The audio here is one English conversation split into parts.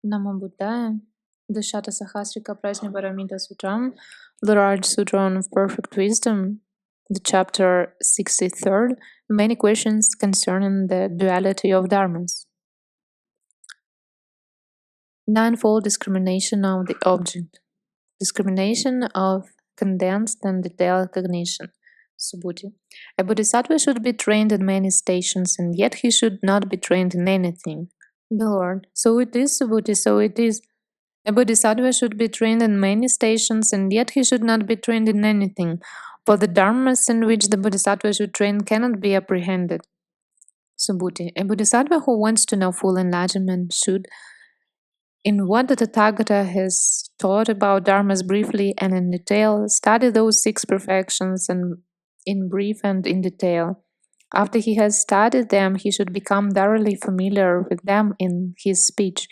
Namo Buddhaya. The Satasahasrika Prajnaparamita Sutram, the large sutra of perfect wisdom, the chapter 63rd, many questions concerning the duality of dharmas. Ninefold discrimination of the object. Discrimination of condensed and detailed cognition. Subhuti. A bodhisattva should be trained in many stations, and yet he should not be trained in anything. The Lord. So it is, Subhuti, so it is. A bodhisattva should be trained in many stations, and yet he should not be trained in anything, for the dharmas in which the bodhisattva should train cannot be apprehended. Subhuti. A bodhisattva who wants to know full enlightenment should, in what the Tathagata has taught about dharmas briefly and in detail, study those 6 perfections and in brief and in detail. After he has studied them, he should become thoroughly familiar with them in his speech,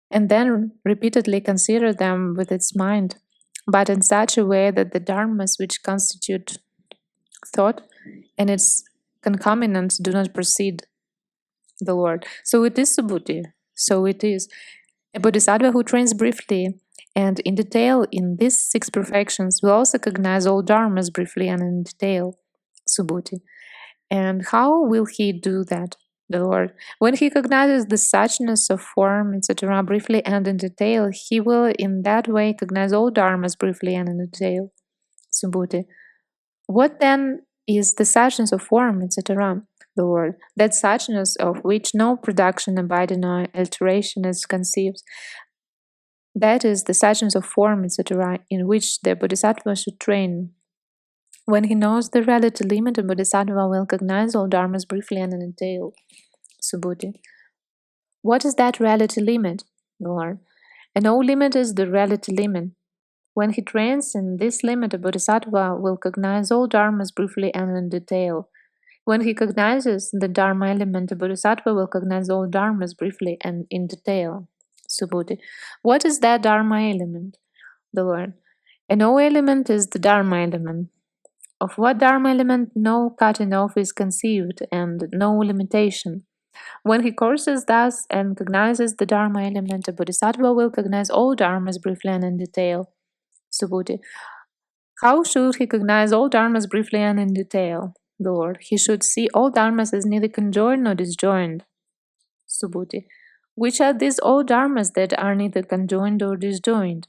and then repeatedly consider them with its mind, but in such a way that the dharmas which constitute thought and its concomitants do not precede the Lord. So it is, Subhuti. So it is. A bodhisattva who trains briefly and in detail in these 6 perfections will also cognize all dharmas briefly and in detail, Subhuti. And how will he do that? The Lord. When he cognizes the suchness of form, etc., briefly and in detail, he will in that way cognize all dharmas briefly and in detail. Subhuti. What then is the suchness of form, etc.? The Lord. That suchness of which no production, abiding, or alteration is conceived. That is the suchness of form, etc., in which the bodhisattva should train. When he knows the relative limit, a bodhisattva will cognize all dharmas briefly and in detail. Subhuti. What is that relative limit, Lord? And no limit is the relative limit. When he trains in this limit, a bodhisattva will cognize all dharmas briefly and in detail. When he cognizes the dharma element, a bodhisattva will cognize all dharmas briefly and in detail. Subhuti. What is that dharma element, the Lord? And no element is the dharma element. Of what dharma element no cutting off is conceived and no limitation. When he courses thus and cognizes the dharma element, a bodhisattva will cognize all dharmas briefly and in detail. Subhuti. How should he cognize all dharmas briefly and in detail? The Lord. He should see all dharmas as neither conjoined nor disjoined. Subhuti. Which are these all dharmas that are neither conjoined or disjoined?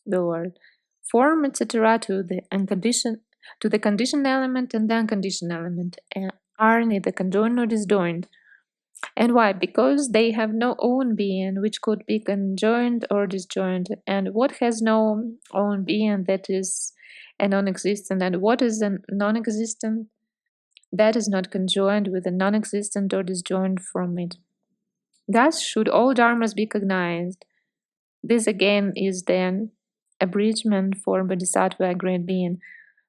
The Lord. Form, etc., to the conditioned element and the unconditioned element are neither conjoined nor disjoined. And why? Because they have no own being which could be conjoined or disjoined. And what has no own being, that is a non-existent, and what is a non-existent, that is not conjoined with a non-existent or disjoined from it. Thus should all dharmas be cognized. This again is then abridgment for bodhisattva, a great being.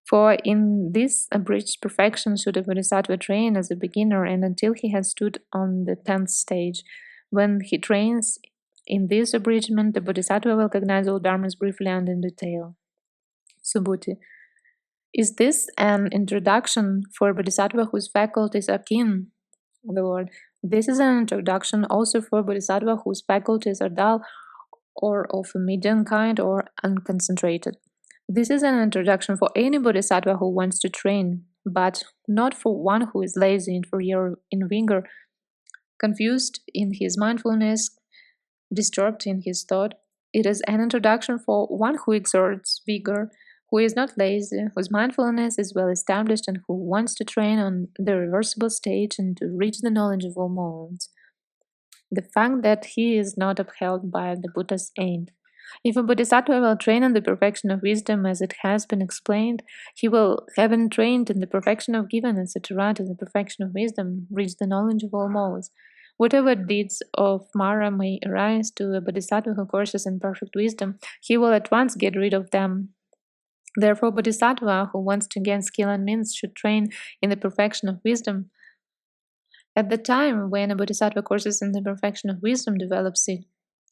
For in this abridged perfection should a bodhisattva train as a beginner and until he has stood on the 10th stage. When he trains in this abridgment, the bodhisattva will cognize all dharmas briefly and in detail. Subhuti. Is this an introduction for a bodhisattva whose faculties are keen? The Lord. This is an introduction also for a bodhisattva whose faculties are dull or of a medium kind or unconcentrated. This is an introduction for any bodhisattva who wants to train, but not for one who is lazy, inferior in vigor, confused in his mindfulness, disturbed in his thought. It is an introduction for one who exerts vigor, who is not lazy, whose mindfulness is well established, and who wants to train on the reversible stage and to reach the knowledge of all moments. The fact that he is not upheld by the Buddha's aid. If a bodhisattva will train in the perfection of wisdom, as it has been explained, he will, having trained in the perfection of giving, etc., to the perfection of wisdom, reach the knowledge of all modes. Whatever deeds of Mara may arise to a bodhisattva who courses in perfect wisdom, he will at once get rid of them. Therefore, bodhisattva who wants to gain skill and means should train in the perfection of wisdom. At the time when a bodhisattva courses in the perfection of wisdom, develops it,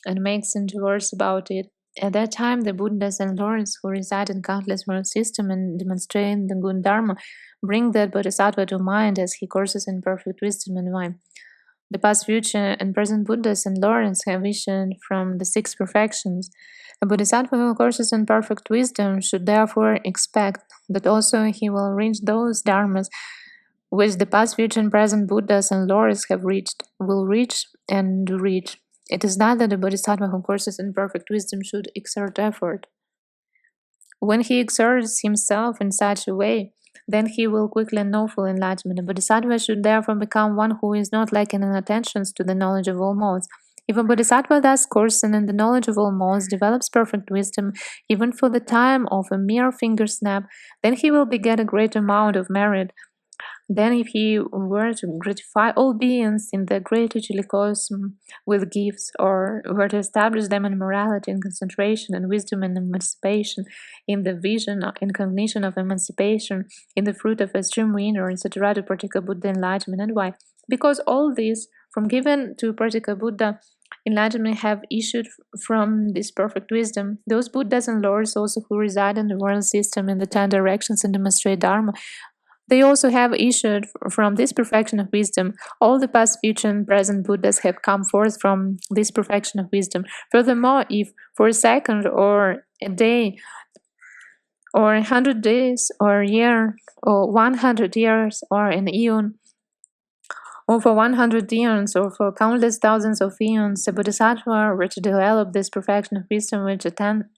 and makes into words about it, at that time the Buddhas and Lords who reside in countless world systems and demonstrate the good Dharma bring that bodhisattva to mind as he courses in perfect wisdom and mind. The past, future, and present Buddhas and Lords have issued from the six perfections. A Bodhisattva who courses in perfect wisdom should therefore expect that also he will reach those dharmas which the past, future, and present Buddhas and Lords have reached, will reach, and do reach. It is not that the Bodhisattva who courses in perfect wisdom should exert effort. When he exerts himself in such a way, then he will quickly know full enlightenment. A Bodhisattva should therefore become one who is not lacking in attentions to the knowledge of all modes. If a Bodhisattva thus coursing in the knowledge of all modes develops perfect wisdom, even for the time of a mere finger snap, then he will beget a great amount of merit than if he were to gratify all beings in the great utility with gifts, or were to establish them in morality, in concentration, in wisdom, and emancipation, in the vision, in cognition of emancipation, in the fruit of a extreme winner, etc., to practical Buddha enlightenment. And why? Because all these, from given to practical Buddha enlightenment, have issued from this perfect wisdom. Those Buddhas and Lords also who reside in the world system in the 10 directions and demonstrate Dharma, they also have issued from this perfection of wisdom. All the past, future, and present Buddhas have come forth from this perfection of wisdom. Furthermore, if for a second or a day or 100 days or a year or 100 years or an eon or for 100 eons or for countless thousands of eons, a Bodhisattva were to develop this perfection of wisdom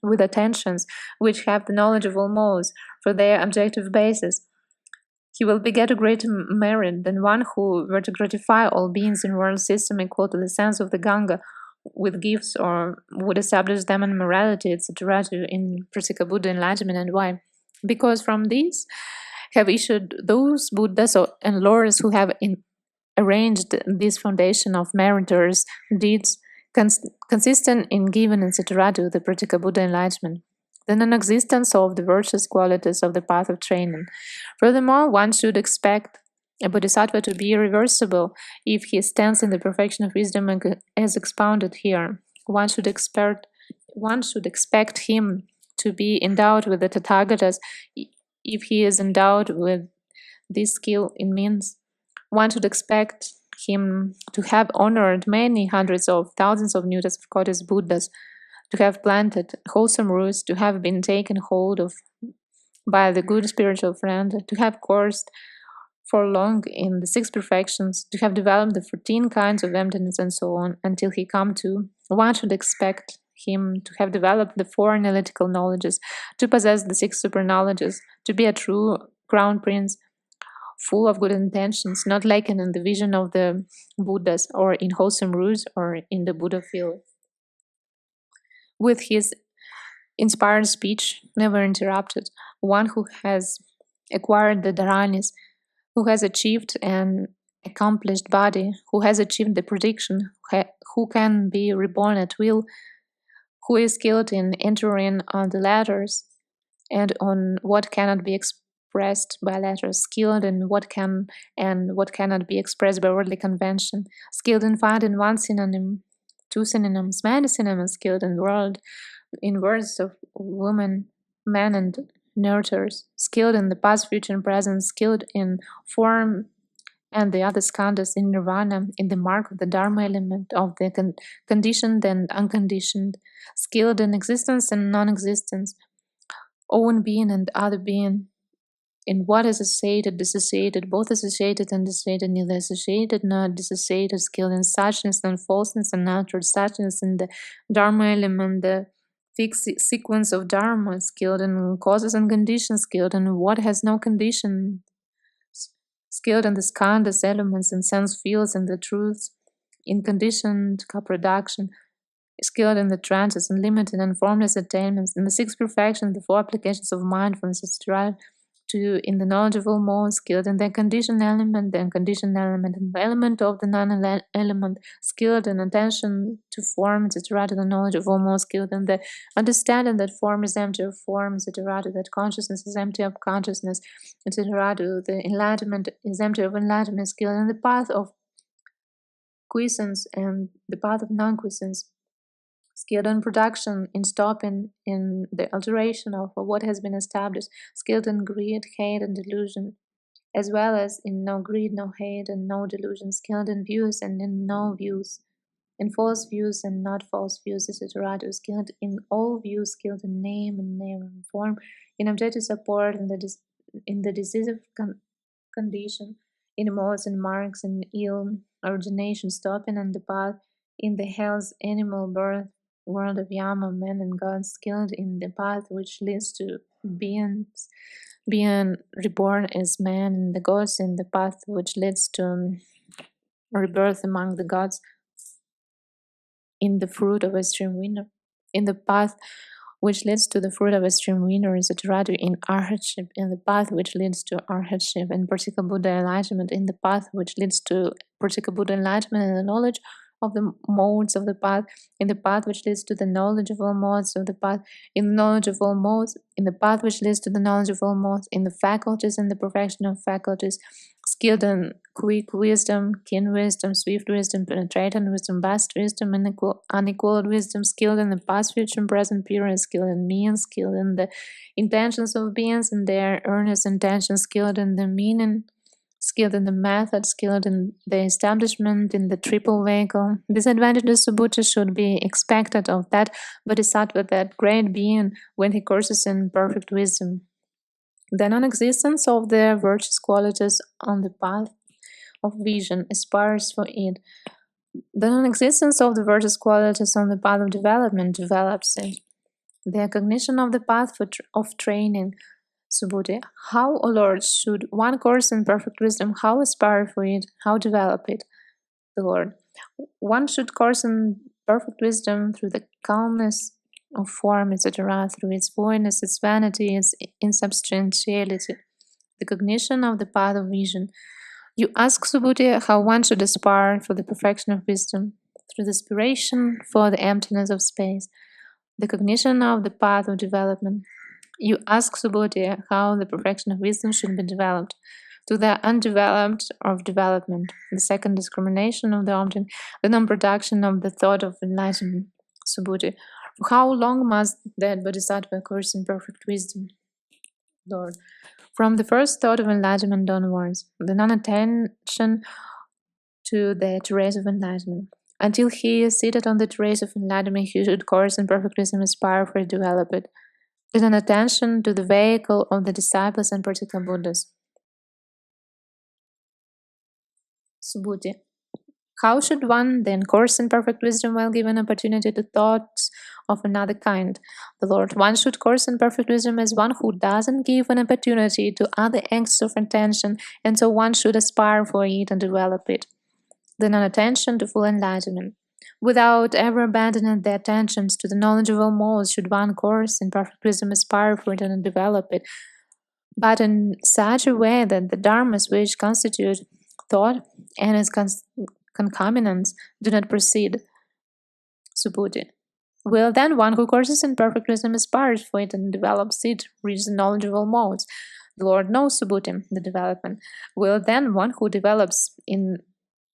with attentions which have the knowledge of all modes for their objective basis, he will beget a greater merit than one who were to gratify all beings in world system equal to the sense of the Ganga with gifts, or would establish them in morality, etc., in practical Buddha enlightenment. And why? Because from these have issued those Buddhas and Lords who have arranged this foundation of meritors, deeds, consistent in giving, etc., to the practical Buddha enlightenment. The non-existence of the virtuous qualities of the path of training. Furthermore, one should expect a Bodhisattva to be irreversible if he stands in the perfection of wisdom as expounded here. One should expect him to be endowed with the Tathagatas if he is endowed with this skill in means. One should expect him to have honored many hundreds of thousands of Nutas of Kotis Buddhas, to have planted wholesome roots, to have been taken hold of by the good spiritual friend, to have coursed for long in the six perfections, to have developed the 14 kinds of emptiness, and so on, until he come to. One should expect him to have developed the 4 analytical knowledges, to possess the 6 super knowledges, to be a true crown prince, full of good intentions, not lacking in the vision of the Buddhas, or in wholesome roots, or in the Buddha field. With his inspired speech, never interrupted, one who has acquired the dharanis, who has achieved an accomplished body, who has achieved the prediction, who can be reborn at will, who is skilled in entering on the letters and on what cannot be expressed by letters, skilled in what can and what cannot be expressed by worldly convention, skilled in finding one synonym, 2 synonyms, many synonyms, skilled in words of woman, man, and nurtures, skilled in the past, future, and present, skilled in form and the other skandhas in nirvana, in the mark of the Dharma element of the conditioned and unconditioned, skilled in existence and non-existence, own being and other being, in what is associated, dissociated, both associated and dissociated, neither associated nor dissociated, skilled in suchness and falseness and natural suchness, in the Dharma element, the fixed sequence of Dharma, skilled in causes and conditions, skilled in what has no condition, skilled in the skandhas, elements, and sense fields, and the truths, in conditioned co-production, skilled in the trances, and limited and formless attainments, in the 6 perfections, the 4 applications of mindfulness, etc., to in the knowledge of all modes, skilled in the conditioned element, the unconditioned element, and the element of the non-element, skilled in attention to form, etc., to the knowledge of all modes, skilled in the understanding that form is empty of form, etc., to that consciousness is empty of consciousness, etc., to the enlightenment is empty of enlightenment, skilled in the path of quiescence and the path of non-quiescence, skilled in production, in stopping, in the alteration of what has been established, skilled in greed, hate, and delusion, as well as in no greed, no hate, and no delusion, skilled in views and in no views, in false views and not false views, etc. Skilled in all views, skilled in name and name and form, in objective support, in the decisive condition, in modes and marks, in ill origination, stopping on the path, in the hell's animal birth, world of Yama, men and gods, skilled in the path which leads to beings, being reborn as man, and the gods in the path which leads to rebirth among the gods, in the fruit of a stream winner, in the path which leads to the fruit of a stream winner, etc. In arhatship, in the path which leads to arhatship, in particular Buddha enlightenment, in the path which leads to particular Buddha enlightenment, and the knowledge of the modes of the path, in the path which leads to the knowledge of all modes of the path, in the knowledge of all modes, in the path which leads to the knowledge of all modes, in the faculties and the perfection of faculties, skilled in quick wisdom, keen wisdom, swift wisdom, penetrating wisdom, vast wisdom, and unequaled wisdom, skilled in the past, future, and present period, skilled in means, skilled in the intentions of beings and their earnest intentions, skilled in the meaning, skilled in the method, skilled in the establishment, in the triple vehicle. These advantages Subhuti should be expected of that Bodhisattva, that great being, when he courses in perfect wisdom. The non-existence of the virtuous qualities on the path of vision aspires for it. The non-existence of the virtuous qualities on the path of development develops it. The cognition of the path of training, Subhuti. How, O Lord, should one course in perfect wisdom, how aspire for it, how develop it? The Lord. One should course in perfect wisdom through the calmness of form, etc., through its voidness, its vanity, its insubstantiality, the cognition of the path of vision. You ask, Subhuti, how one should aspire for the perfection of wisdom, through the aspiration for the emptiness of space, the cognition of the path of development. You ask, Subhuti, how the perfection of wisdom should be developed, to the undeveloped of development, the second discrimination of the object, the non-production of the thought of enlightenment, Subhuti. For how long must that Bodhisattva course in perfect wisdom, Lord? From the first thought of enlightenment onwards, the non-attention to the terrace of enlightenment. Until he is seated on the terrace of enlightenment, he should course in perfect wisdom, aspire for it, develop it. The non-attention to the vehicle of the disciples and particular Buddhas. Subhuti. How should one then course in perfect wisdom while given opportunity to thoughts of another kind? The Lord. One should course in perfect wisdom as one who doesn't give an opportunity to other acts of intention, and so one should aspire for it and develop it. The non-attention to full enlightenment. Without ever abandoning the attentions to the knowledge of all modes, should one course in perfect wisdom aspire for it and develop it, but in such a way that the dharmas which constitute thought and its concomitants do not proceed. Subhuti. Will then one who courses in perfect wisdom aspires for it and develops it reach the knowledge of all modes? The Lord knows, Subhuti, the development. Will then one who develops in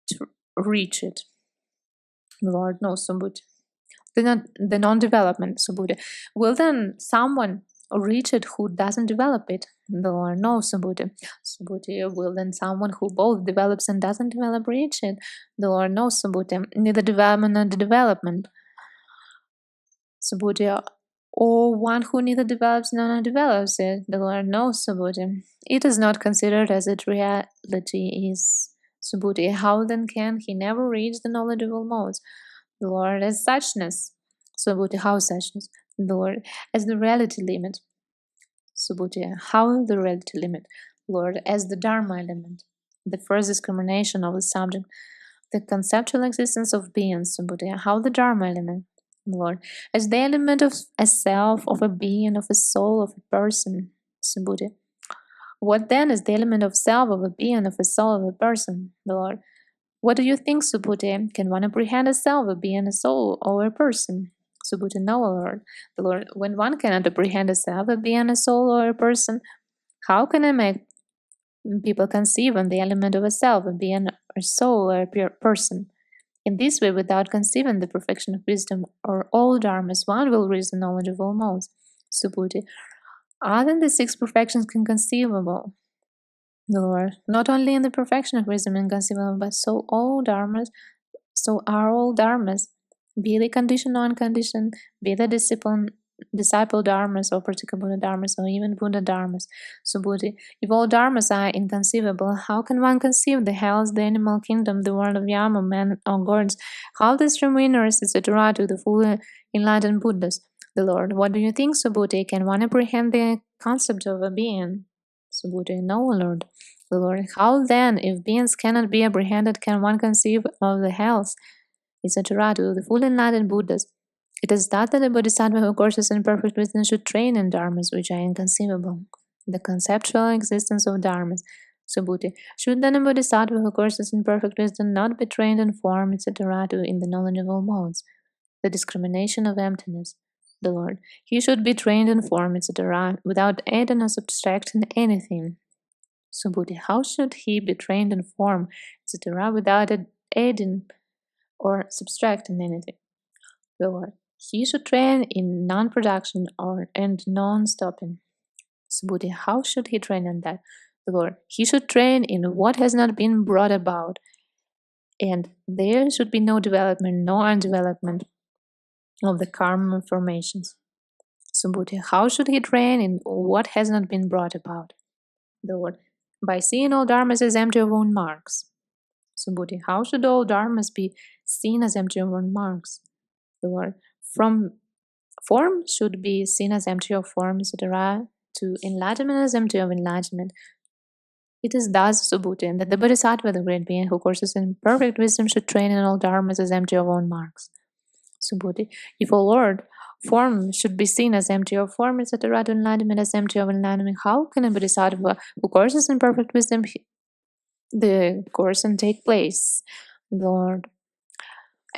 to reach it? The Lord knows, Subhuti. The non-development, Subhuti. Will then someone reach it who doesn't develop it? The Lord knows, Subhuti. Subhuti. Will then someone who both develops and doesn't develop reach it? The Lord knows, Subhuti. Neither development nor development. Subhuti. Or one who neither develops nor develops it. The Lord knows, Subhuti. It is not considered as it reality is. Subhuti. How then can he never reach the knowledge of all modes? The Lord as suchness. Subhuti. How suchness? The Lord as the reality limit. Subhuti. How the reality limit? Lord as the Dharma element. The first discrimination of the subject. The conceptual existence of beings. Subhuti. How the Dharma element? Lord as the element of a self, of a being, of a soul, of a person. Subhuti. What then is the element of self, of a being, of a soul, of a person? The Lord. What do you think, Subhuti? Can one apprehend a self, a being, a soul, or a person? Subhuti. No, Lord. The Lord. When one cannot apprehend a self, a being, a soul, or a person, how can I make people conceive on the element of a self, a being, a soul, or a person? In this way, without conceiving the perfection of wisdom or all dharmas, one will reach the knowledge of all modes. Subhuti. Are then the six perfections inconceivable? the Lord. Not only in the perfection of wisdom inconceivable, but so are all dharmas, be they conditioned or unconditioned, be they disciple dharmas or particular Buddha dharmas or even Buddha dharmas. Subhuti, if all dharmas are inconceivable, how can one conceive the hells, the animal kingdom, the world of Yama, men or gods? How the stream winners, etc., to the fully enlightened Buddhas? The Lord, what do you think, Subhuti? Can one apprehend the concept of a being? Subhuti, no, Lord. The Lord, how then, if beings cannot be apprehended, can one conceive of the hells, etc., to the fully enlightened Buddhas? It is thought that a Bodhisattva who courses in perfect wisdom should train in dharmas which are inconceivable. The conceptual existence of dharmas. Subhuti. Should then a Bodhisattva who courses in perfect wisdom not be trained in form, etc., in the knowledge of all modes? The discrimination of emptiness. The Lord. He should be trained in form, etc., without adding or subtracting anything. Subhuti. How should he be trained in form, etc., without adding or subtracting anything? The Lord. He should train in non-production and non-stopping. Subhuti. How should he train in that? The Lord. He should train in what has not been brought about, and there should be no development, no undevelopment of the karma formations. Subhuti. How should he train in what has not been brought about? The Lord. By seeing all dharmas as empty of own marks. Subhuti. How should all dharmas be seen as empty of own marks? The Lord. From form should be seen as empty of form, etc., to enlightenment as empty of enlightenment. It is thus, Subhuti, that the Bodhisattva, the great being who courses in perfect wisdom, should train in all dharmas as empty of own marks. Subhuti. If, O Lord, form should be seen as empty of form, etc., to enlightenment as empty of enlightenment, how can a Bodhisattva who courses in perfect wisdom the course and take place? Lord.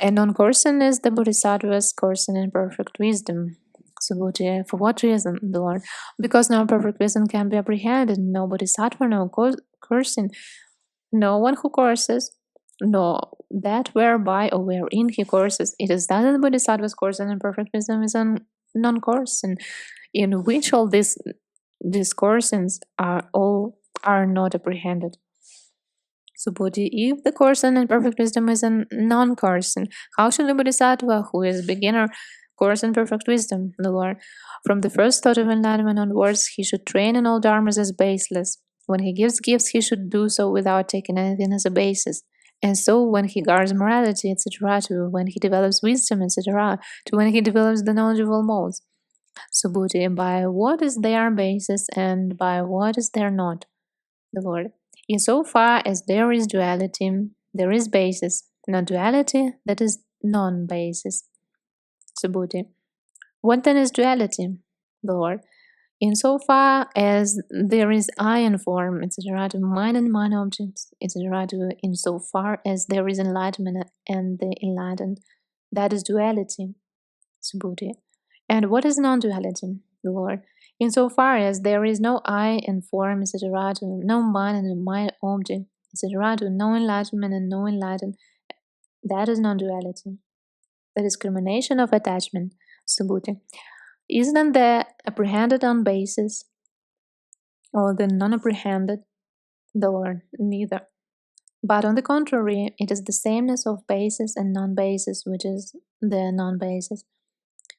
And non-coursing is the Bodhisattva's coursing in perfect wisdom. Subhuti, for what reason, the Lord? Because no perfect wisdom can be apprehended, no Bodhisattva, no coursing, no one who courses, no that whereby or wherein he courses. It is that the Bodhisattva's coursing in perfect wisdom is a non-coursing, in which all these coursings are not apprehended. Subhuti, if the coursing in perfect wisdom is a non-coursing, how should the Bodhisattva, who is beginner, course in perfect wisdom? The Lord. From the first thought of enlightenment onwards, he should train in all dharmas as baseless. When he gives gifts, he should do so without taking anything as a basis. And so, when he guards morality, etc., to when he develops wisdom, etc., to when he develops the knowledge of all modes. Subhuti, by what is their basis and by what is there not? The Lord. Insofar as there is duality, there is basis. Non-duality, that is non-basis. Subhuti. What then is duality? The Lord. Insofar as there is I in form, etc., to mind and mind objects, etc., to insofar as there is enlightenment and the enlightened, that is duality. Subhuti. And what is non-duality? The Lord. Insofar as there is no I in form, etc., to no mind and mind object, etc., to no enlightenment and no enlightened, that is non-duality. The discrimination of attachment, Subhuti. Isn't the apprehended on basis or the non-apprehended? The Lord. Neither. But on the contrary, it is the sameness of basis and non-basis which is the non-basis.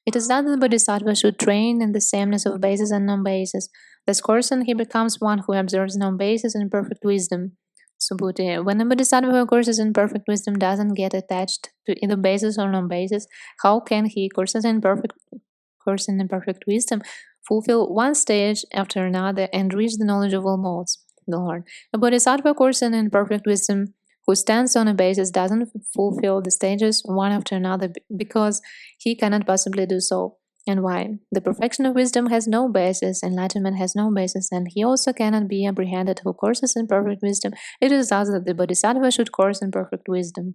It is that the Bodhisattva should train in the sameness of basis and non-basis. Thus, coursing, he becomes one who observes non-basis in perfect wisdom. Subhuti. When a Bodhisattva who courses in perfect wisdom doesn't get attached to either basis or non-basis, how can he, coursing in perfect wisdom, fulfill one stage after another and reach the knowledge of all modes? The Lord. A Bodhisattva coursing in perfect wisdom who stands on a basis doesn't fulfill the stages one after another because he cannot possibly do so. And why? The perfection of wisdom has no basis, enlightenment has no basis, and he also cannot be apprehended who courses in perfect wisdom. It is thus that the Bodhisattva should course in perfect wisdom.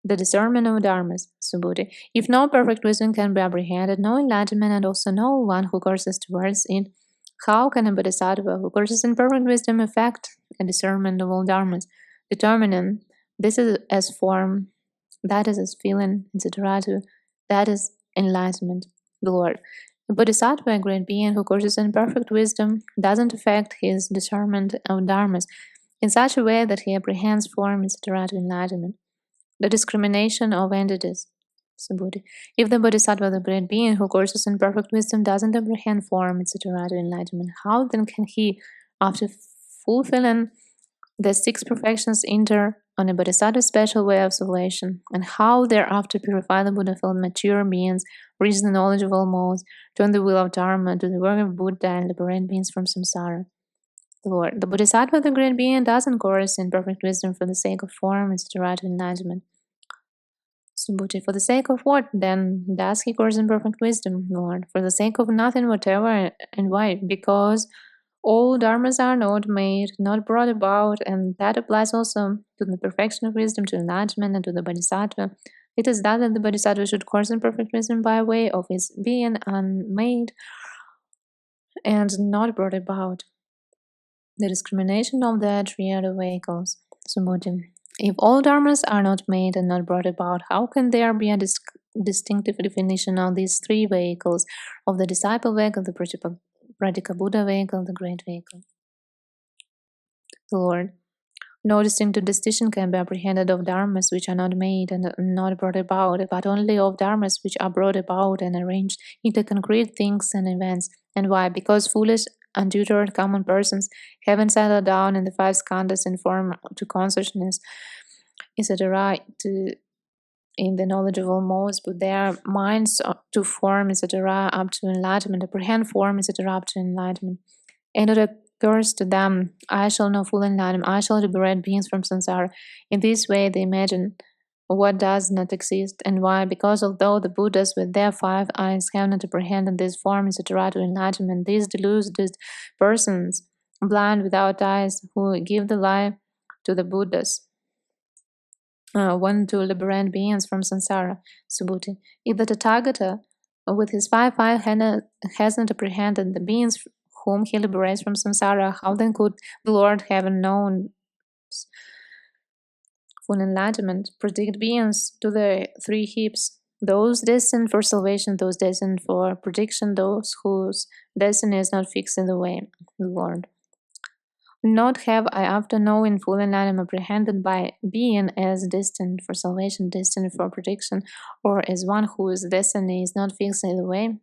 The discernment of dharmas, Subhuti. If no perfect wisdom can be apprehended, no enlightenment, and also no one who courses towards it, how can a Bodhisattva who courses in perfect wisdom effect a discernment of all dharmas, determining this is as form, that is as feeling, etc., that is enlightenment? The Lord. The Bodhisattva, a great being who courses in perfect wisdom, doesn't affect his discernment of dharmas in such a way that he apprehends form, etc. to enlightenment. The discrimination of entities. Subhuti. If the Bodhisattva, the great being who courses in perfect wisdom, doesn't apprehend form, etc. to enlightenment, how then can he, after fulfilling the six perfections, enter on a Bodhisattva's special way of salvation, and how thereafter purify the Buddha-filled mature beings, reach the knowledge of all modes, turn the wheel of Dharma, do the work of Buddha, and liberate beings from samsara? Lord, the Bodhisattva, the great being, doesn't course in perfect wisdom for the sake of form, etc. to enlightenment. Subhuti, for the sake of what, then, does he course in perfect wisdom, Lord? For the sake of nothing whatever, and why? Because all dharmas are not made, not brought about, and that applies also to the perfection of wisdom, to enlightenment, and to the Bodhisattva. It is that the Bodhisattva should course in perfect wisdom by way of his being unmade and not brought about. The discrimination of the triad of vehicles. Subhuti. If all dharmas are not made and not brought about, how can there be a distinctive definition of these three vehicles, of the disciple vehicle, the Pradika Buddha vehicle, the great vehicle? The Lord. No distinctive distinction can be apprehended of dharmas which are not made and not brought about, but only of dharmas which are brought about and arranged into concrete things and events. And why? Because foolish, untutored common persons, having settled down in the five skandhas in form to consciousness, etc., in the knowledge of all modes, put their minds to form, etc., up to enlightenment, apprehend form, etc., up to enlightenment. And it occurs to them, I shall know full enlightenment, I shall liberate beings from samsara. In this way, they imagine what does not exist. And why? Because although the Buddhas with their five eyes have not apprehended this form, etc., to enlightenment, these deluded persons, blind without eyes, who give the lie to the Buddhas, want to liberate beings from samsara. Subhuti. If the Tathagata, with his five eyes, hasn't apprehended the beings whom he liberates from samsara, how then could the Lord, having known full enlightenment, predict beings to the three heaps, those destined for salvation, those destined for prediction, those whose destiny is not fixed in the way, the Lord? Not have I, after knowing full enlightenment, apprehended by being as destined for salvation, destined for prediction, or as one whose destiny is not fixed in the way.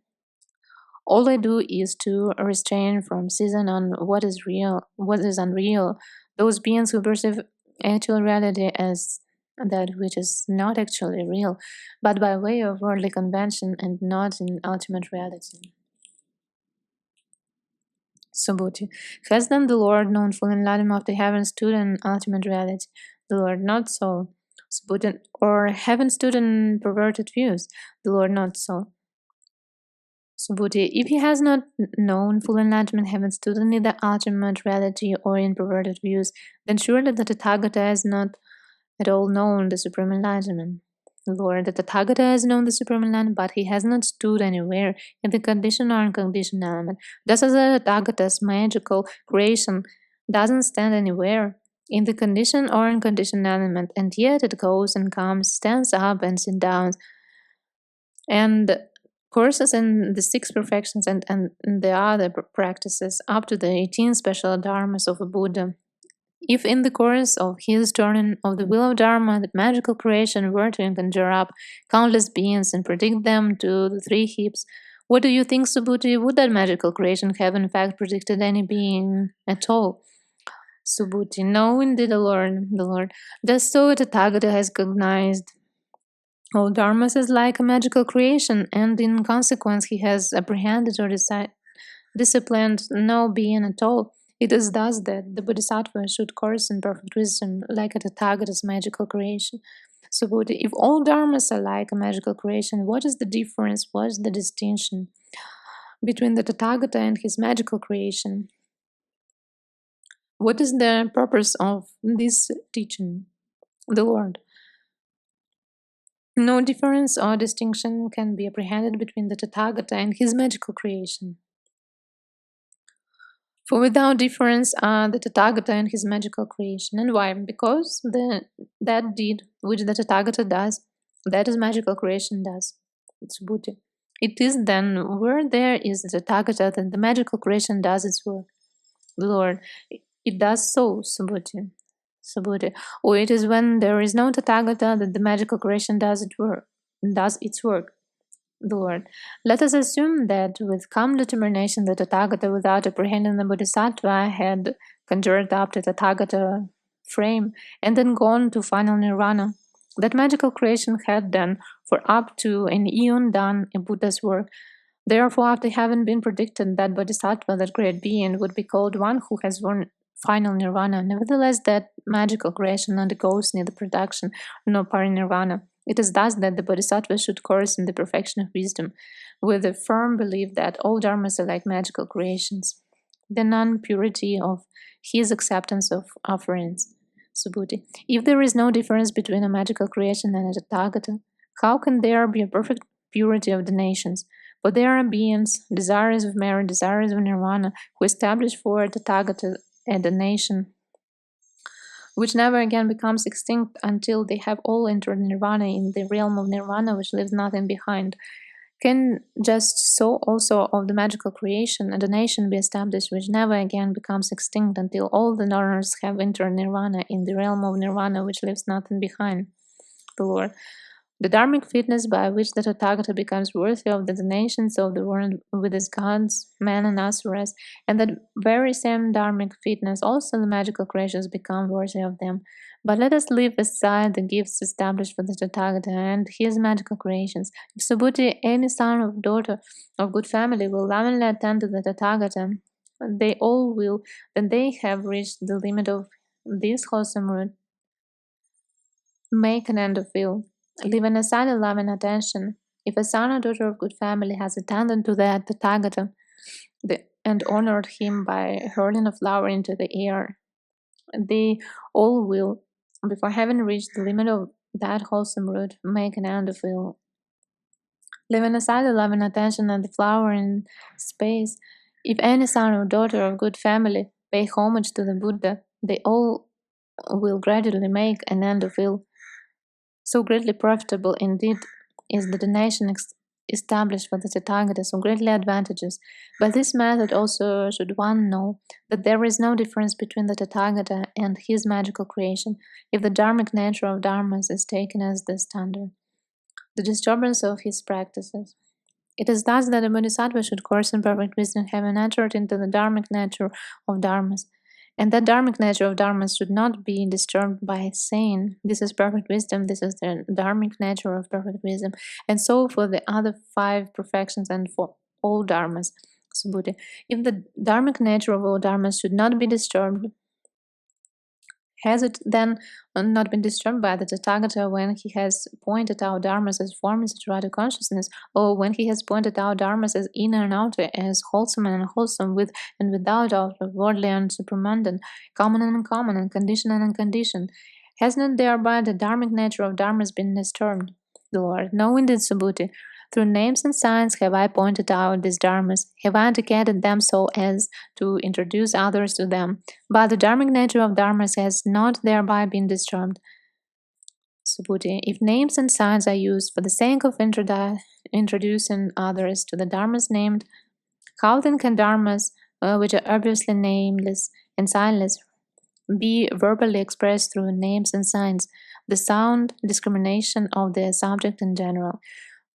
All I do is to restrain from seizing on what is real, what is unreal, those beings who perceive actual reality as that which is not actually real, but by way of worldly convention and not in ultimate reality. Subhuti. Has then the Lord known full enlightenment after having stood in ultimate reality? The Lord, not so. Subhuti. Or having stood in perverted views? The Lord, not so. Subhuti. If he has not known full enlightenment, having stood in either ultimate reality or in perverted views, then surely the Tathagata has not at all known the supreme enlightenment. Lord, the Tathagata has known the supreme enlightenment, but he has not stood anywhere in the condition or unconditioned element. Just as the Tathagata's magical creation doesn't stand anywhere in the condition or unconditioned element, and yet it goes and comes, stands up and sits down, and courses in the six perfections and the other practices up to the 18 special dharmas of a Buddha. If in the course of his turning of the wheel of Dharma, the magical creation were to conjure up countless beings and predict them to the three heaps, what do you think, Subhuti? Would that magical creation have in fact predicted any being at all? Subhuti. No, indeed, the Lord. Just so the Tathagata has cognized all dharmas as like a magical creation, and in consequence he has apprehended or disciplined no being at all. It is thus that the Bodhisattva should course in perfect wisdom like a Tathagata's magical creation. Subhuti, if all dharmas are like a magical creation, what is the difference, what is the distinction between the Tathagata and his magical creation? What is the purpose of this teaching? The Lord. No difference or distinction can be apprehended between the Tathagata and his magical creation. For without difference are the Tathagata and his magical creation. And why? Because that deed which the Tathagata does, that is magical creation does. It's Bodhi. It is then where there is the Tathagata that the magical creation does its work. Lord, it does so, Subhuti. Subhuti. Or it is when there is no Tathagata that the magical creation does its work. Lord, let us assume that with calm determination the Tathagata, without apprehending the Bodhisattva, had conjured up the Tathagata frame and then gone to final nirvana. That magical creation had then, for up to an eon, done a Buddha's work. Therefore, after having been predicted that Bodhisattva, that great being, would be called one who has won final nirvana, nevertheless that magical creation undergoes neither production nor parinirvana. It is thus that the Bodhisattva should course in the perfection of wisdom, with the firm belief that all dharmas are like magical creations. The non-purity of his acceptance of offerings. Subhuti. If there is no difference between a magical creation and a Tathagata, how can there be a perfect purity of the nations? For there are beings, desirous of merit, desirous of nirvana, who establish for a Tathagata a donation which never again becomes extinct until they have all entered nirvana, in the realm of nirvana which leaves nothing behind. Can just so also of the magical creation a donation be established which never again becomes extinct until all the donors have entered nirvana, in the realm of nirvana which leaves nothing behind? The Lord. The dharmic fitness by which the Tathagata becomes worthy of the donations of the world with its gods, men, and asuras, and that very same dharmic fitness also the magical creations become worthy of them. But let us leave aside the gifts established for the Tathagata and his magical creations. If Subhuti, any son or daughter of good family, will lovingly attend to the Tathagata, they all will, then they have reached the limit of this wholesome root. Make an end of ill. Leaving aside a loving attention, if a son or daughter of good family has attended to the Tathagata and honored him by hurling a flower into the air, they all will, before having reached the limit of that wholesome root, make an end of ill. Leaving aside the loving attention and the flower in space, if any son or daughter of good family pay homage to the Buddha, they all will gradually make an end of ill. So greatly profitable indeed is the donation established for the Tathagata, so greatly advantageous. By this method also should one know that there is no difference between the Tathagata and his magical creation, if the dharmic nature of dharmas is taken as the standard. The disturbance of his practices. It is thus that a Bodhisattva should course in perfect wisdom, having entered into the dharmic nature of dharmas. And that dharmic nature of dharmas should not be disturbed by saying, this is perfect wisdom, this is the dharmic nature of perfect wisdom, and so for the other 5 perfections and for all dharmas. Subhuti. If the dharmic nature of all dharmas should not be disturbed, has it then not been disturbed by the Tathagata when he has pointed out dharmas as forms of Radha consciousness, or when he has pointed out dharmas as inner and outer, as wholesome and unwholesome, with and without, outer, worldly and supramundane, common and uncommon, and conditioned and unconditioned? Has not thereby the dharmic nature of dharmas been disturbed? The Lord. No, indeed, Subhuti. Through names and signs have I pointed out these dharmas, have I indicated them so as to introduce others to them, but the dharmic nature of dharmas has not thereby been disturbed. Subhuti. If names and signs are used for the sake of introducing others to the dharmas named, how then can dharmas, which are obviously nameless and signless, be verbally expressed through names and signs, the sound discrimination of the subject in general?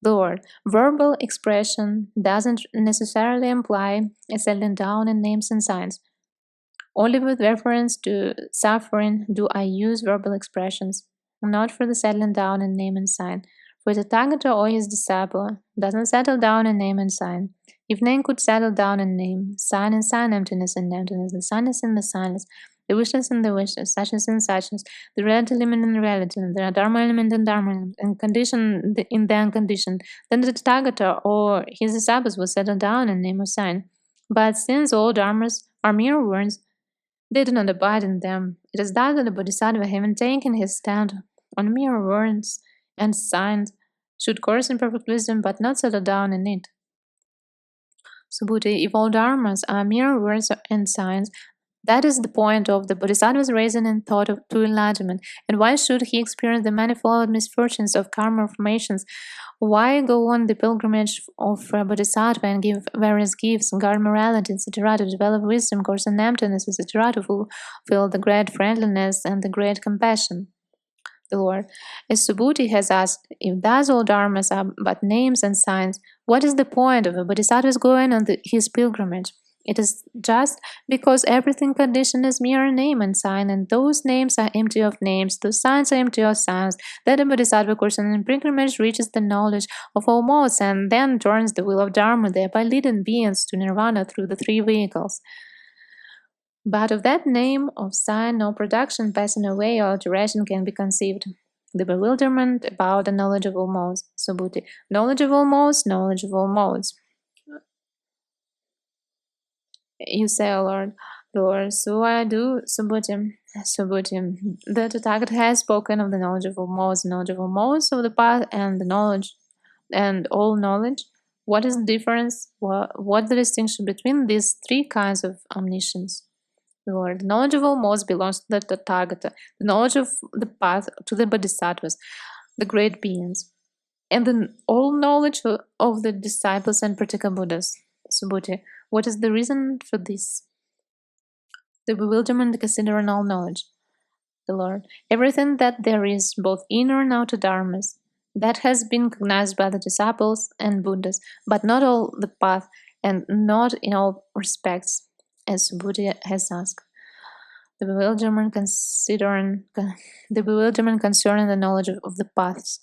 Lord, verbal expression doesn't necessarily imply a settling down in names and signs. Only with reference to suffering do I use verbal expressions, not for the settling down in name and sign. For the Tathagata or his disciple doesn't settle down in name and sign. If name could settle down in name, sign and sign, emptiness and emptiness, the signless and the signless, the wishless and the wishless, suchness and suchness, the reality element and reality, the dharma element and dharma element, and condition in the unconditioned, then the Tathagata or his disciples will settle down in name or sign. But since all dharmas are mere words, they do not abide in them. It is thus that the Bodhisattva, having taken his stand on mere words and signs, should course in perfect wisdom, but not settle down in it. Subhuti. If all dharmas are mere words and signs, That is the point of the Bodhisattva's reason and thought to enlightenment. And why should he experience the manifold misfortunes of karma formations? Why go on the pilgrimage of Bodhisattva and give various gifts, guard morality, etc., to develop wisdom, course, and emptiness, etc., to fulfill the great friendliness and the great compassion? The Lord, as Subhuti has asked, if thus all dharmas are but names and signs, what is the point of a Bodhisattva's going on his pilgrimage? It is just because everything conditioned is mere name and sign, and those names are empty of names, those signs are empty of signs, that a Bodhisattva person in pilgrimage reaches the knowledge of all modes and then turns the wheel of Dharma, thereby leading beings to nirvana through the three vehicles. But of that name, of sign, no production, passing away, or alteration can be conceived. The bewilderment about the knowledge of all modes. Subhuti. Knowledge of all modes, knowledge of all modes. You say, O Lord, so I do, Subhuti. Subhuti. The Tathagata has spoken of the knowledge of all modes of the path, and the knowledge, and all knowledge. What is the difference? What the distinction between these three kinds of omniscience? Lord, the knowledge of all modes belongs to the Tathagata, the knowledge of the path to the Bodhisattvas, the great beings, and then all knowledge of the disciples and Pratika Buddhas. Subhuti, what is the reason for this? The bewilderment considering all knowledge. The Lord, everything that there is, both inner and outer dharmas, that has been cognized by the disciples and Buddhas, but not all the path and not in all respects, as Subhuti has asked. The bewilderment concerning the knowledge of the paths.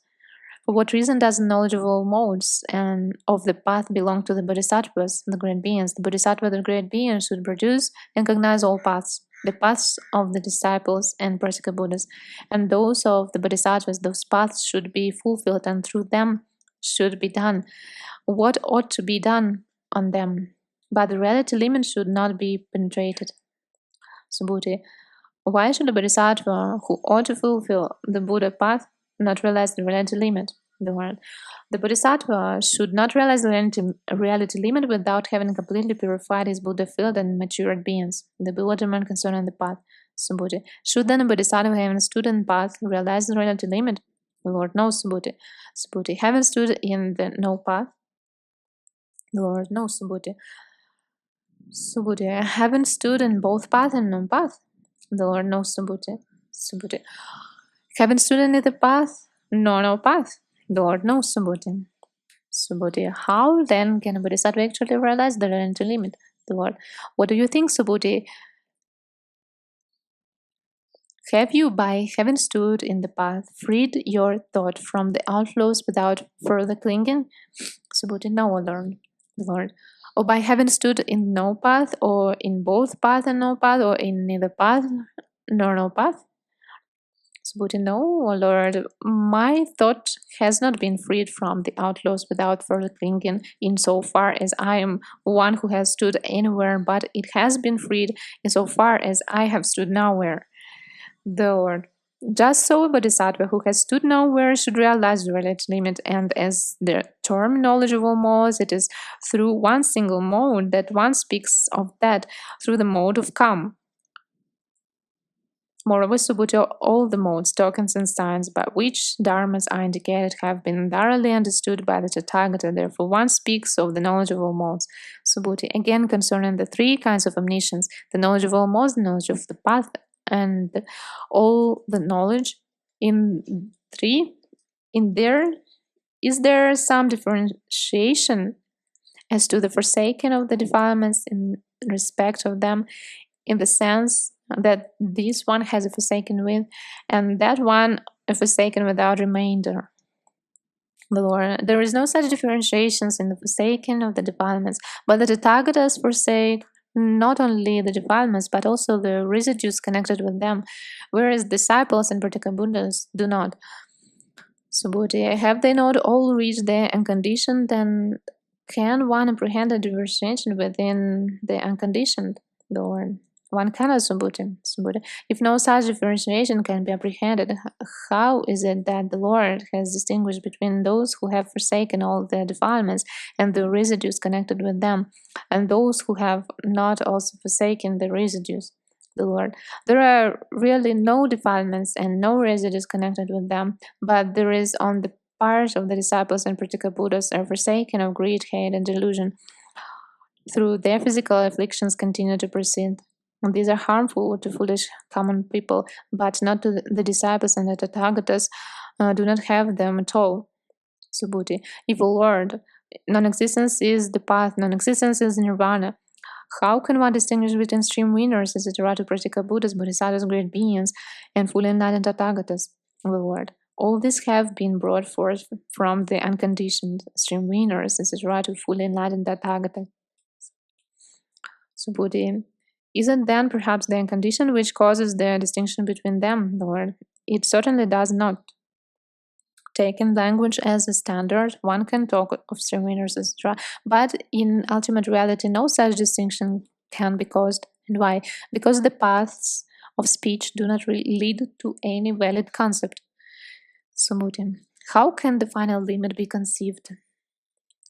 For what reason does the knowledge of all modes and of the path belong to the Bodhisattvas, the great beings? The Bodhisattva, the great beings, should produce and cognize all paths, the paths of the disciples and Pratika Buddhas, and those of the Bodhisattvas. Those paths should be fulfilled, and through them should be done what ought to be done on them. But the reality limit should not be penetrated. Subhuti, why should a Bodhisattva who ought to fulfill the Buddha path not realize the reality limit? The Bodhisattva should not realize the reality limit without having completely purified his Buddha field and matured beings. The bewilderment concerning the path. Subhuti, should then a Bodhisattva having stood in the path realize the reality limit? The Lord, no, Subhuti. Subhuti, having stood in the no path? The Lord, no, Subhuti. Subhuti, having stood in both path and non-path? The Lord, no, Subhuti. Subhuti, having stood in the path, no path? The Lord, no, Subhuti. Subhuti, how then can a Bodhisattva actually realize the reality limit? The Lord, what do you think, Subhuti? Have you, by having stood in the path, freed your thought from the outflows without further clinging? Subhuti, no, O Lord. The Lord, or by having stood in no path, or in both path and no path, or in neither path nor no path? Subhuti, no, O Lord, my thought has not been freed from the outflows without further clinging, in so far as I am one who has stood anywhere, but it has been freed in so far as I have stood nowhere. The Lord, just so a Bodhisattva who has stood nowhere should realize the reality limit, and as the term knowledge of all modes, it is through one single mode that one speaks of that, through the mode of come. Moreover, Subhuti, all the modes, tokens, and signs by which dharmas are indicated have been thoroughly understood by the Tathagata, therefore one speaks of the knowledge of all modes. Subhuti, again concerning the three kinds of omniscience, the knowledge of all modes, the knowledge of the path, and all the knowledge in three, is there some differentiation as to the forsaking of the defilements in respect of them, in the sense that this one has a forsaken with, and that one a forsaken without remainder? The Lord, there is no such differentiations in the forsaking of the defilements, but the Tathagatas forsake not only the defilements but also the residues connected with them, whereas disciples and Pratika Buddhas do not. Subhuti, have they not all reached their unconditioned, then can one apprehend a differentiation within the unconditioned? The Lord, one cannot, Subhuti. If no such differentiation can be apprehended, how is it that the Lord has distinguished between those who have forsaken all their defilements and the residues connected with them, and those who have not also forsaken the residues? the Lord. There are really no defilements and no residues connected with them, but there is on the part of the disciples and practical Buddhas are forsaken of greed, hate, and delusion. Through their physical afflictions continue to proceed. And these are harmful to foolish common people, but not to the disciples and the Tathagatas do not have them at all. Subhuti. Evil Lord, non-existence is the path, non-existence is nirvana. How can one distinguish between stream winners, etc., to practical Buddhas, Bodhisattvas, great beings, and fully enlightened Tathagatas? The Lord. All these have been brought forth from the unconditioned stream winners, etc., to fully enlightened Tathagatas. Subhuti. Is it then perhaps the unconditioned which causes the distinction between them, Lord? It certainly does not. Taking language as a standard, one can talk of stream winners, etc., but in ultimate reality, no such distinction can be caused. And why? Because the paths of speech do not lead to any valid concept. Subhuti. How can the final limit be conceived?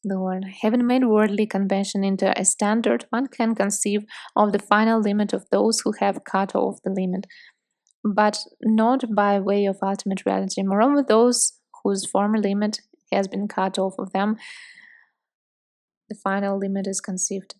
The Lord. Having made worldly convention into a standard, one can conceive of the final limit of those who have cut off the limit, but not by way of ultimate reality. Moreover, those whose former limit has been cut off of them, the final limit is conceived.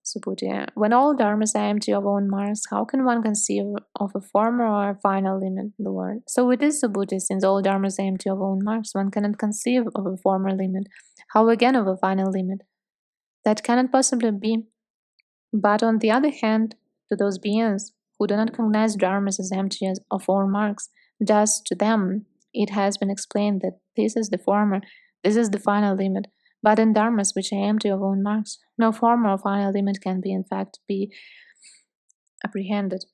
Subhuti. When all dharmas are empty of own marks, how can one conceive of a former or a final limit, the Lord? So it is Subhuti, since all dharmas are empty of own marks, one cannot conceive of a former limit. How again of a final limit? That cannot possibly be. But on the other hand, to those beings who do not cognize dharmas as empty of all marks, thus to them it has been explained that this is the former, this is the final limit. But in dharmas which are empty of own marks, no former or final limit can be in fact be apprehended.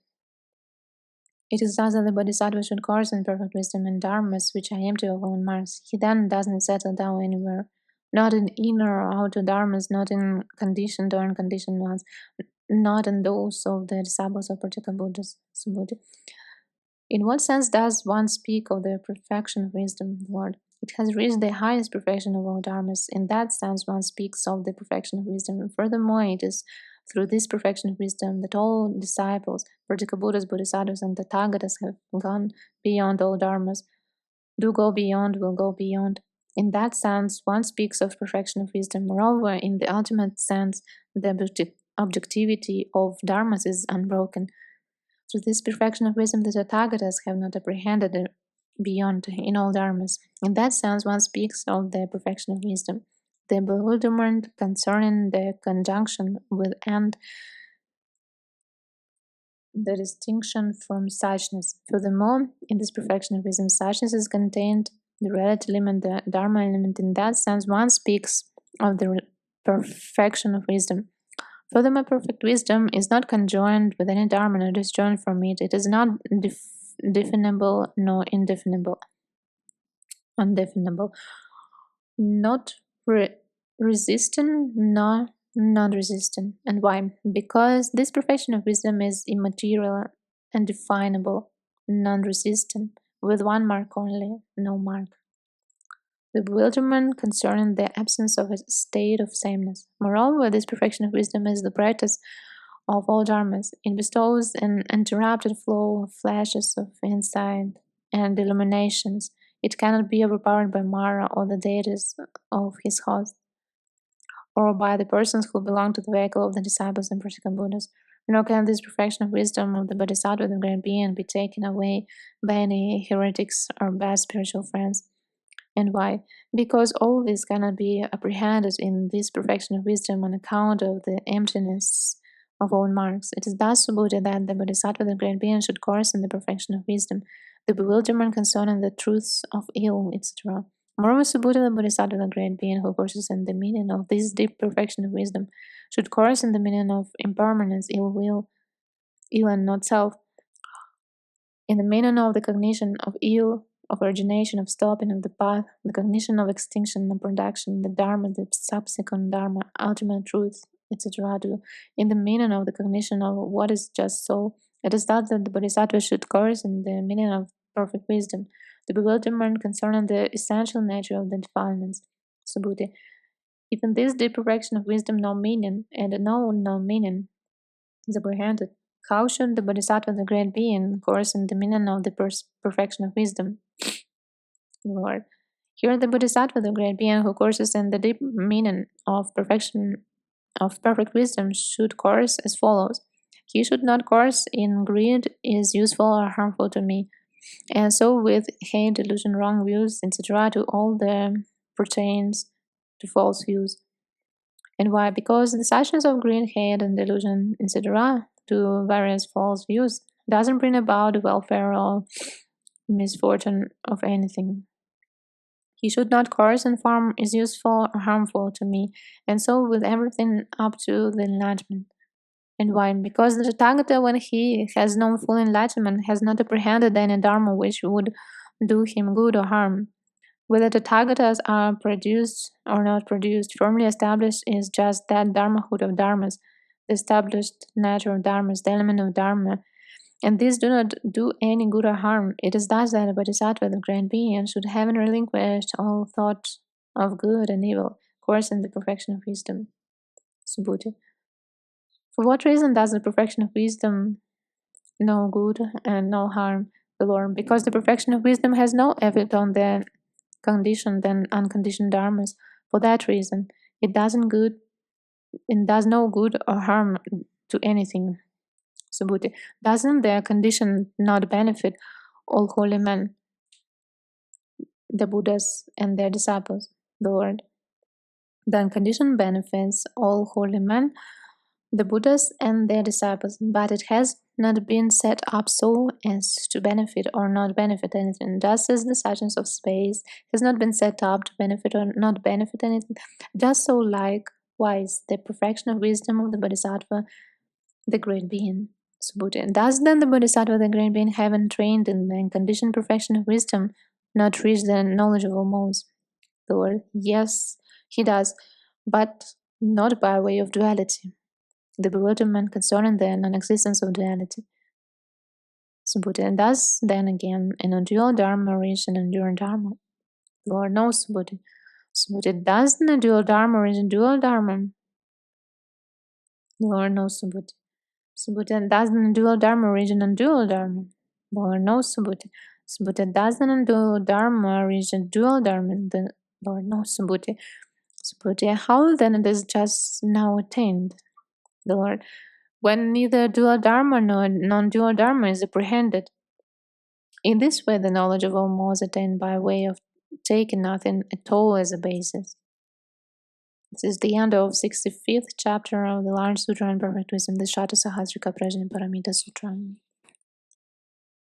It is thus that the Bodhisattva should course in perfect wisdom in dharmas which are empty of own marks. He then doesn't settle down anywhere, not in inner or outer dharmas, not in conditioned or unconditioned ones, not in those of the disciples of particular Buddhas. Subhuti. In what sense does one speak of the perfection of wisdom, Lord? It has reached the highest perfection of all dharmas. In that sense, one speaks of the perfection of wisdom. And furthermore, it is through this perfection of wisdom that all disciples, particular Buddhas, Bodhisattvas, and Tathagatas have gone beyond all dharmas. Do go beyond, will go beyond. In that sense, one speaks of perfection of wisdom. Moreover, in the ultimate sense, the objectivity of dharmas is unbroken. Through this perfection of wisdom, the Tathagatas have not apprehended the beyond in all dharmas. In that sense, one speaks of the perfection of wisdom, the bewilderment concerning the conjunction with and the distinction from suchness. Furthermore, in this perfection of wisdom, suchness is contained, the reality element, the Dharma element. In that sense, one speaks of the perfection of wisdom. Furthermore, perfect wisdom is not conjoined with any Dharma nor disjoined from it. It is not definable nor undefinable, not resistant nor non-resistant. And why? Because this perfection of wisdom is immaterial and definable, non-resistant, with one mark only, no mark. The bewilderment concerning the absence of a state of sameness. Moreover, this perfection of wisdom is the brightest of all dharmas. It bestows an uninterrupted flow of flashes of insight and illuminations. It cannot be overpowered by Mara or the deities of his host, or by the persons who belong to the vehicle of the disciples and practical Buddhas. Nor can this perfection of wisdom of the Bodhisattva, the great being, be taken away by any heretics or bad spiritual friends. And why? Because all this cannot be apprehended in this perfection of wisdom on account of the emptiness of all marks. It is thus Subhuti that the Bodhisattva, the great being, should course in the perfection of wisdom, the bewilderment concerning the truths of ill, etc. Moreover, Subhuti, the Bodhisattva, the great being, who courses in the meaning of this deep perfection of wisdom, should course in the meaning of impermanence, ill will, ill and not self, in the meaning of the cognition of ill, of origination, of stopping of the path, the cognition of extinction and production, the Dharma, the subsequent Dharma, ultimate truth, etc. In the meaning of the cognition of what is just so. It is thus that the Bodhisattva should course in the meaning of perfect wisdom, the bewilderment concerning the essential nature of the defilements. Subhuti. Even this deep perfection of wisdom, no meaning, and no meaning is apprehended. How should the Bodhisattva, the great being, course in the meaning of the perfection of wisdom? Lord, here the Bodhisattva, the great being who courses in the deep meaning of perfection of perfect wisdom, should course as follows. He should not course in greed, is useful or harmful to me, and so with hate, delusion, wrong views, etc., to all that pertains to false views. And why? Because the suchness of greed, hate, and delusion, etc., to various false views, doesn't bring about the welfare or misfortune of anything. He should not course and form is useful or harmful to me, and so with everything up to the enlightenment. And why? Because the Tathagata, when he has known full enlightenment, has not apprehended any Dharma which would do him good or harm. Whether the Tathagatas are produced or not produced, firmly established is just that Dharmahood of Dharmas, the established nature of Dharmas, the element of Dharma, and these do not do any good or harm. It is thus that a Bodhisattva, the great being, should have relinquished all thought of good and evil, course in the perfection of wisdom. Subhuti. For what reason does the perfection of wisdom no good and no harm, the Lord? Because the perfection of wisdom has no effect on the conditioned and unconditioned dharmas. For that reason, it does no good or harm to anything. Subhuti. Doesn't their condition not benefit all holy men, the Buddhas and their disciples, the Lord? The unconditioned benefits all holy men, the Buddhas and their disciples, but it has not been set up so as to benefit or not benefit anything, just as the suchness of space has not been set up to benefit or not benefit anything, just so likewise the perfection of wisdom of the Bodhisattva, the great being. Subhuti. Does then the Bodhisattva, the great being, having trained in the unconditioned perfection of wisdom, not reach the knowledge of all modes? The Lord. Yes, he does, but not by way of duality, the bewilderment concerning the non-existence of duality. Subhuti. And thus, then again, in a dual Dharma reach an enduring Dharma. The Lord knows Subhuti. Subhuti. Does in a dual Dharma reach a dual Dharma? The Lord knows Subhuti. Subhuti. Does in a dual Dharma reach an undual Dharma? The Lord knows Subhuti. Subhuti. Does in a dual Dharma reach a dual Dharma? The Lord knows Subhuti. Subhuti. How then it is just now attained? The Lord. When neither dual Dharma nor non-dual Dharma is apprehended. In this way, the knowledge of all modes attained by way of taking nothing at all as a basis. This is the end of 65th chapter of the large Sutra on Perfect Wisdom, the Satasahasrika Prajnaparamita Sutram.